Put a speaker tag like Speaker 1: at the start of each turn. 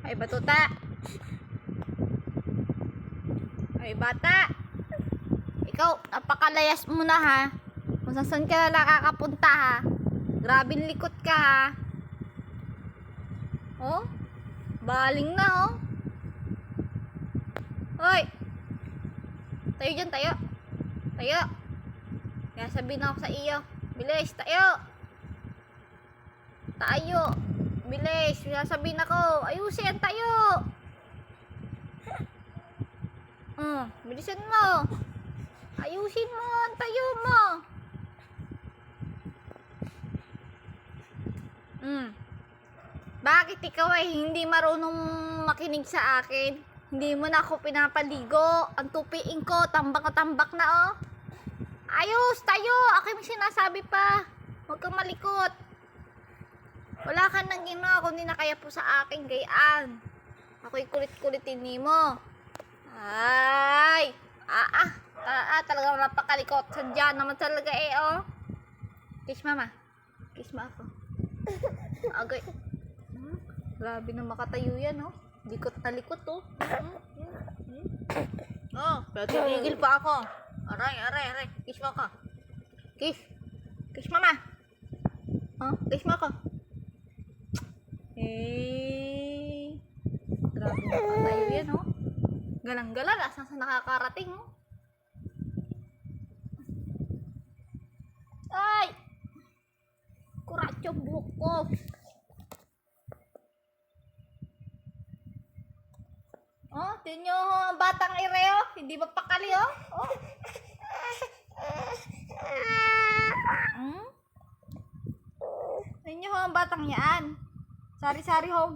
Speaker 1: Ay, batuta. Ay, bata. Ikaw, napakalayas mo na ha. Kung saan ka na nakakapunta ha. Grabing likot ka ha. Oh, baling na oh. Hoy. Tayo dyan, tayo. Tayo. Kaya sabihin ako sa iyo. Bilis, tayo. Tayo. Bilis, sasabihin ako. Ayusin, tayo. Bilisan mo. Ayusin mo, tayo mo. Bakit ikaw ay hindi marunong makinig sa akin? Hindi mo na ako pinapaligo. Ang tupiin ko, tambak na tambak na oh. Ayos, tayo. Aking sinasabi pa. Huwag kang malikot. Wala ka nang ginawa kundi na kaya po sa akin, gayaan. Ako'y kulit-kulitin ni mo. Ay! Talagang napakalikot. Sadya naman talaga eh, oh. Kiss mama. Kiss mo ako. Agay. Grabe na makatayo yan, oh. Likot na likot, oh. Oh, pero tinigil pa ako. Aray. Kiss mo ako. Kiss. Kiss mama. Oh, kiss mo ako. Eh. Grabe na makatayo yan, oh. Galang-galang, asan sa nakakarating, oh. Ay! Kurat yung buhok ko. Oh, tingnan nyo ang batang ireo. Hindi ba pakali, oh? Oh. Tingnan nyo ang batang yan. Sari-sari ho.